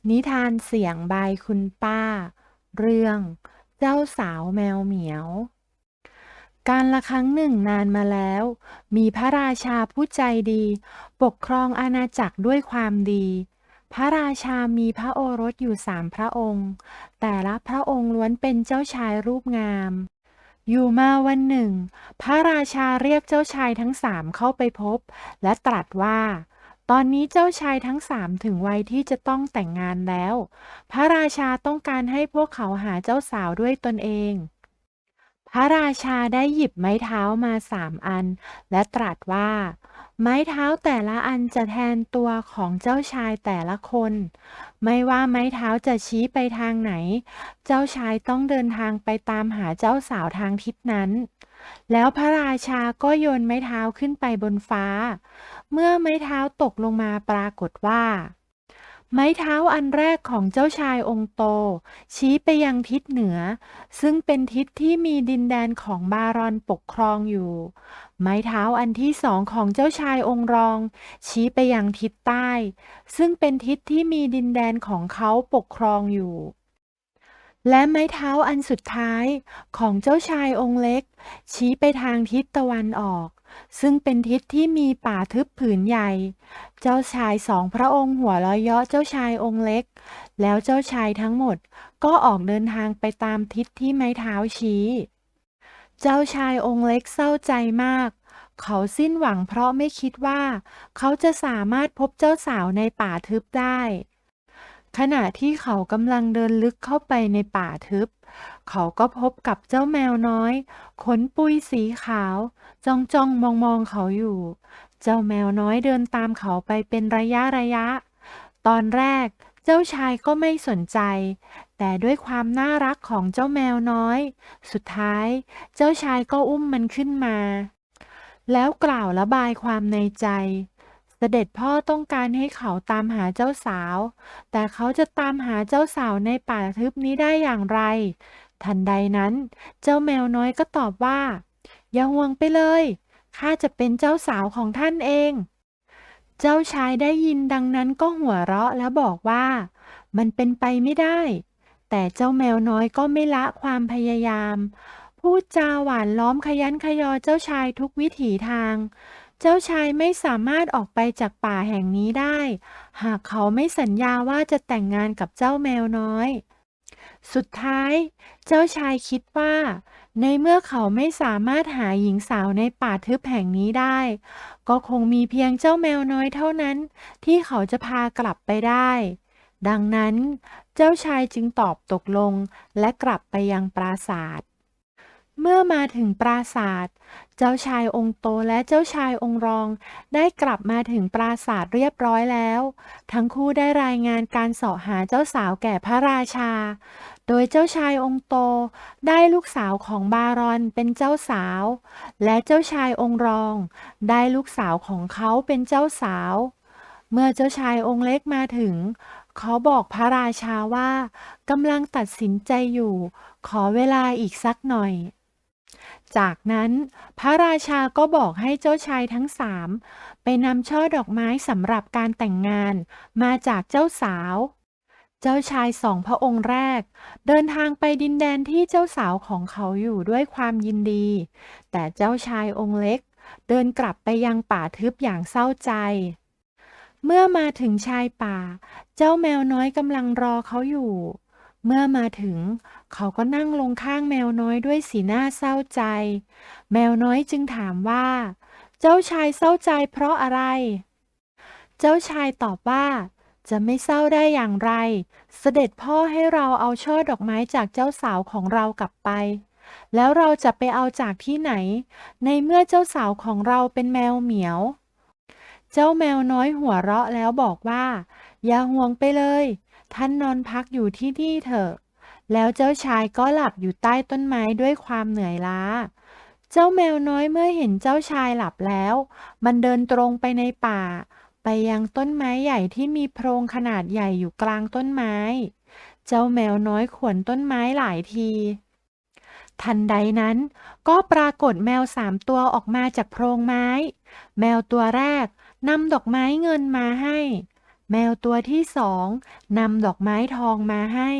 นิทานเสียงบายคุณป้าเรื่องเจ้าสาวแมวเหมียวการละครั้งหนึ่งนานมาแล้วมีพระราชาผู้ใจดีปกครองอาณาจักรด้วยความดีพระราชามีพระโอรสอยู่3 พระองค์แต่ละพระองค์ล้วนเป็นเจ้าชายรูปงามอยู่มาวันหนึ่งพระราชาเรียกเจ้าชายทั้ง3เข้าไปพบและตรัสว่าตอนนี้เจ้าชายทั้ง3ถึงวัยที่จะต้องแต่งงานแล้ว พระราชาต้องการให้พวกเขาหาเจ้าสาวด้วยตนเอง พระราชาได้หยิบไม้เท้ามา3 อันและตรัสว่าไม้เท้าแต่ละอันจะแทนตัวของเจ้าชายแต่ละคน ไม่ว่าไม้เท้าจะชี้ไปทางไหน เจ้าชายต้องเดินทางไปตามหาเจ้าสาวทางทิศนั้น แล้วพระราชาก็โยนไม้เท้าขึ้นไปบนฟ้า เมื่อไม้เท้าตกลงมาปรากฏว่า ไม้เท้าอันแรกของเจ้าชายองค์โตชี้ไปยังทิศเหนือซึ่งเป็นทิศที่มีดินแดนของบารอนปกครองอยู่ไม้เท้าอันที่2ของเจ้าชายองค์รองชี้ไปยังทิศใต้ซึ่งเป็นทิศที่มีดินแดนของเขาปกครองอยู่ และไม้เท้าอันสุดท้ายของเจ้าชายองค์เล็กชี้ไปทางทิศตะวันออกซึ่งเป็นทิศที่มีป่าทึบผืนใหญ่เจ้าชาย2 พระองค์หัวเราะเยาะเจ้าชายองค์เล็กแล้วเจ้าชายทั้งหมดก็ออกเดินทางไปตามทิศที่ไม้เท้าชี้เจ้าชายองค์เล็กเศร้าใจมากเขาสิ้นหวังเพราะไม่คิดว่าเขาจะสามารถพบเจ้าสาวในป่าทึบได้ ขณะที่เขากำลังเดินลึกเข้าไปในป่าทึบ เขาก็พบกับเจ้าแมวน้อยขนปุยสีขาวจ้องมองเขาอยู่ เจ้าแมวน้อยเดินตามเขาไปเป็นระยะ ตอนแรกเจ้าชายก็ไม่สนใจ แต่ด้วยความน่ารักของเจ้าแมวน้อย สุดท้ายเจ้าชายก็อุ้มมันขึ้นมา แล้วกล่าวระบายความในใจ เสด็จพ่อต้องการให้เขาตามหาเจ้าสาว แต่เขาจะตามหาเจ้าสาวในป่าทึบนี้ได้อย่างไร ทันใดนั้น เจ้าแมวน้อยก็ตอบว่า อย่าห่วงไปเลย ข้าจะเป็นเจ้าสาวของท่านเอง เจ้าชายได้ยินดังนั้นก็หัวเราะและบอกว่า มันเป็นไปไม่ได้ แต่เจ้าแมวน้อยก็ไม่ละความพยายาม พูดจาหวานล้อมขยันขยอเจ้าชายทุกวิถีทาง เจ้าชายไม่สามารถออกไปจากป่าแห่งนี้ได้ หากเขาไม่สัญญาว่าจะแต่งงานกับเจ้าแมวน้อย สุดท้ายเจ้าชายคิดว่าในเมื่อเขาไม่สามารถหาหญิงสาวในป่าทึบแห่งนี้ได้ก็คงมีเพียงเจ้าแมวน้อยเท่านั้นที่เขาจะพากลับไปได้ดังนั้นเจ้าชายจึงตอบตกลงและกลับไปยังปราสาท เมื่อมาถึงปราสาทเจ้าชายองค์โตและเจ้าชายองค์รองได้กลับมาถึงปราสาทเรียบร้อยแล้ว ทั้งคู่ได้รายงานการเสาะหาเจ้าสาวแก่พระราชา โดยเจ้าชายองค์โตได้ลูกสาวของบารอนเป็นเจ้าสาว และเจ้าชายองค์รองได้ลูกสาวของเขาเป็นเจ้าสาว เมื่อเจ้าชายองค์เล็กมาถึง เขาบอกพระราชาว่ากำลังตัดสินใจอยู่ ขอเวลาอีกสักหน่อย จากนั้นพระราชาก็บอกให้เจ้าชายทั้ง3ไปนำช่อดอกไม้สำหรับการแต่งงานมาจากเจ้าสาว เจ้าชาย2 พระองค์แรกเดินทางไปดินแดนที่เจ้าสาวของเขาอยู่ด้วยความยินดี แต่เจ้าชายองค์เล็กเดินกลับไปยังป่าทึบอย่างเศร้าใจ เมื่อมาถึงชายป่า เจ้าแมวน้อยกำลังรอเขาอยู่ เมื่อมาถึงเขาก็นั่งลงข้างแมวน้อยด้วยสีหน้าเศร้าใจ แมวน้อยจึงถามว่า เจ้าชายเศร้าใจเพราะอะไร เจ้าชายตอบว่าจะไม่เศร้าได้อย่างไร เสด็จพ่อให้เราเอาช่อดอกไม้จากเจ้าสาวของเรากลับไป แล้วเราจะไปเอาจากที่ไหน ในเมื่อเจ้าสาวของเราเป็นแมวเหมียว เจ้าแมวน้อยหัวเราะแล้วบอกว่าอย่าห่วงไปเลยท่านนอนพักอยู่ที่นี่เถอะแล้วเจ้าชายก็หลับอยู่ใต้ต้นไม้ด้วยความเหนื่อยล้าเจ้าแมวน้อยเมื่อเห็นเจ้าชายหลับแล้วมันเดินตรงไปในป่าไปยังต้นไม้ใหญ่ที่มีโพรงขนาดใหญ่อยู่กลางต้นไม้เจ้าแมวน้อยข่วนต้นไม้หลายทีทันใดนั้นก็ปรากฏแมว3 ตัวออกมาจากโพรงไม้แมวตัวแรก นำดอกไม้เงินมาให้ แมวตัวที่สองนำดอกไม้ทองมาให้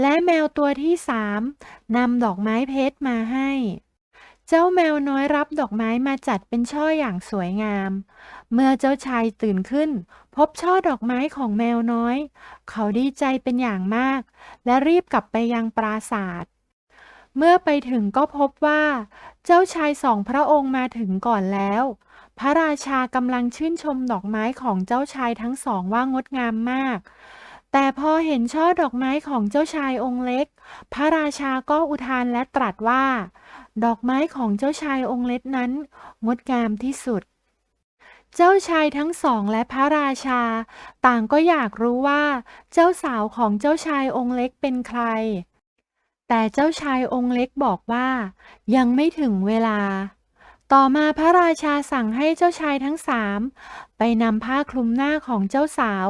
และแมวตัวที่สามนำดอกไม้เพชรมาให้ เจ้าแมวน้อยรับดอกไม้มาจัดเป็นช่ออย่างสวยงาม เมื่อเจ้าชายตื่นขึ้นพบช่อดอกไม้ของแมวน้อย เขาดีใจเป็นอย่างมากและรีบกลับไปยังปราสาท เมื่อไปถึงก็พบว่าเจ้าชายสองพระองค์มาถึงก่อนแล้ว พระราชากำลังชื่นชมดอกไม้ของเจ้าชายทั้งสองว่างดงามมาก แต่พอเห็นช่อดอกไม้ของเจ้าชายองค์เล็ก พระราชาก็อุทานและตรัสว่าดอกไม้ของเจ้าชายองค์เล็กนั้นงดงามที่สุด เจ้าชายทั้งสองและพระราชาต่างก็อยากรู้ว่าเจ้าสาวของเจ้าชายองค์เล็กเป็นใคร แต่เจ้าชายองค์เล็กบอกว่ายังไม่ถึงเวลา ต่อมาพระราชาสั่งให้เจ้าชายทั้งสามไปนำผ้าคลุมหน้าของเจ้าสาว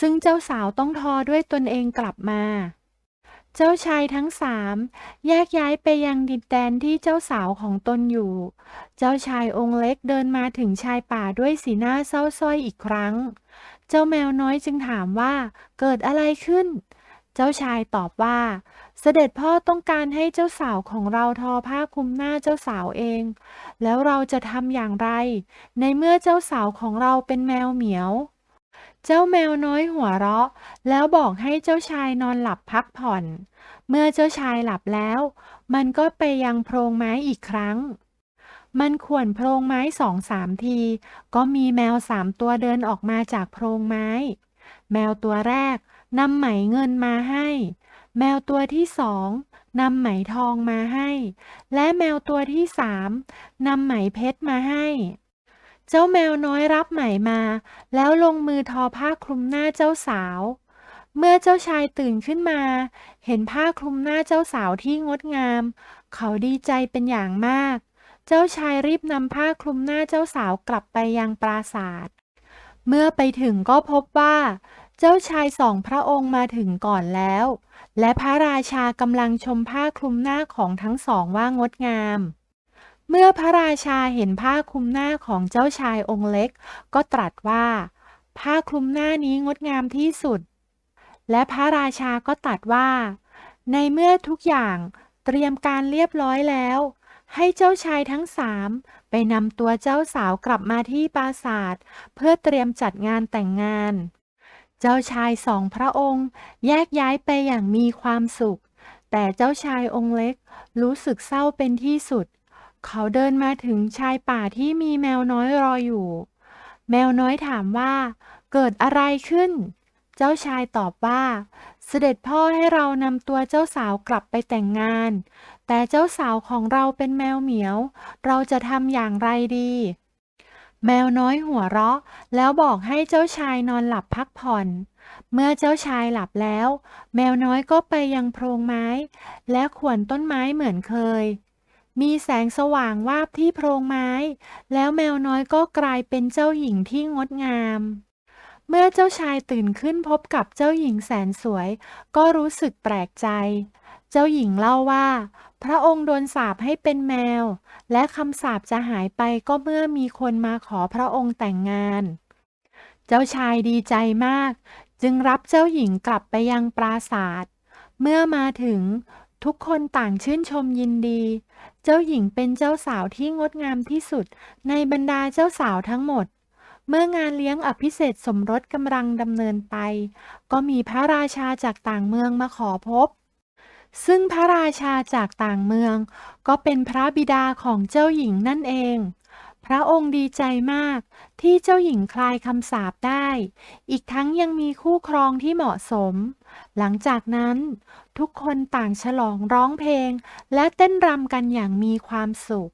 ซึ่งเจ้าสาวต้องทอด้วยตนเองกลับมา เจ้าชายทั้งสามแยกย้ายไปยังดินแดนที่เจ้าสาวของตนอยู่ เจ้าชายองค์เล็กเดินมาถึงชายป่าด้วยสีหน้าเศร้าส้อยอีกครั้ง เจ้าแมวน้อยจึงถามว่าเกิดอะไรขึ้น เจ้าชายตอบว่าเสด็จพ่อต้องการให้เจ้าสาวของเราทอผ้าคลุมหน้าเจ้าสาวเอง แล้วเราจะทำอย่างไรในเมื่อเจ้าสาวของเราเป็นแมวเหมียว เจ้าแมวน้อยหัวเราะแล้วบอกให้เจ้าชายนอนหลับพักผ่อน เมื่อเจ้าชายหลับแล้ว มันก็ไปยังโพรงไม้อีกครั้ง มันข่วนโพรงไม้2-3ที ก็มีแมว3 ตัวเดินออกมาจากโพรงไม้ แมวตัวแรกนำไหมเงินมาให้ แมวตัวที่สองนำไหมทองมาให้ และแมวตัวที่สามนำไหมเพชรมาให้ เจ้าแมวน้อยรับไหมมาแล้วลงมือทอผ้าคลุมหน้าเจ้าสาว เมื่อเจ้าชายตื่นขึ้นมาเห็นผ้าคลุมหน้าเจ้าสาวที่งดงาม เขาดีใจเป็นอย่างมาก เจ้าชายรีบนำผ้าคลุมหน้าเจ้าสาวกลับไปยังปราสาท เมื่อไปถึงก็พบว่าเจ้าชายสองพระองค์มาถึงก่อนแล้ว และพระราชากำลังชมผ้าคลุมหน้าของทั้งสองว่างดงาม เมื่อพระราชาเห็นผ้าคลุมหน้าของเจ้าชายองค์เล็กก็ตรัสว่าผ้าคลุมหน้านี้งดงามที่สุด และพระราชาก็ตรัสว่าในเมื่อทุกอย่างเตรียมการเรียบร้อยแล้วให้เจ้าชายทั้งสามไปนำตัวเจ้าสาวกลับมาที่ปราสาทเพื่อเตรียมจัดงานแต่งงาน เจ้าชายสองพระองค์แยกย้ายไปอย่างมีความสุข แต่เจ้าชายองค์เล็กรู้สึกเศร้าเป็นที่สุด เขาเดินมาถึงชายป่าที่มีแมวน้อยรออยู่ แมวน้อยถามว่าเกิดอะไรขึ้น เจ้าชายตอบว่าเสด็จพ่อให้เรานำตัวเจ้าสาวกลับไปแต่งงาน แต่เจ้าสาวของเราเป็นแมวเหมียว เราจะทำอย่างไรดี แมวน้อยหัวเราะแล้วบอกให้เจ้าชายนอนหลับพักผ่อน เมื่อเจ้าชายหลับแล้ว แมวน้อยก็ไปยังโพรงไม้ และข่วนต้นไม้เหมือนเคย มีแสงสว่างวาบที่โพรงไม้ แล้วแมวน้อยก็กลายเป็นเจ้าหญิงที่งดงาม เมื่อเจ้าชายตื่นขึ้นพบกับเจ้าหญิงแสนสวย ก็รู้สึกแปลกใจ เจ้าหญิงเล่าว่า พระองค์โดนสาปให้เป็นแมว และคำสาปจะหายไปก็เมื่อมีคนมาขอพระองค์แต่งงาน เจ้าชายดีใจมาก จึงรับเจ้าหญิงกลับไปยังปราสาท เมื่อมาถึงทุกคนต่างชื่นชมยินดี เจ้าหญิงเป็นเจ้าสาวที่งดงามที่สุดในบรรดาเจ้าสาวทั้งหมด เมื่องานเลี้ยงอภิเษกสมรสกำลังดำเนินไป ก็มีพระราชาจากต่างเมืองมาขอพบ ซึ่งพระราชาจากต่างเมืองก็เป็นพระบิดาของเจ้าหญิงนั่นเอง พระองค์ดีใจมากที่เจ้าหญิงคลายคำสาปได้ อีกทั้งยังมีคู่ครองที่เหมาะสม หลังจากนั้นทุกคนต่างฉลองร้องเพลงและเต้นรำกันอย่างมีความสุข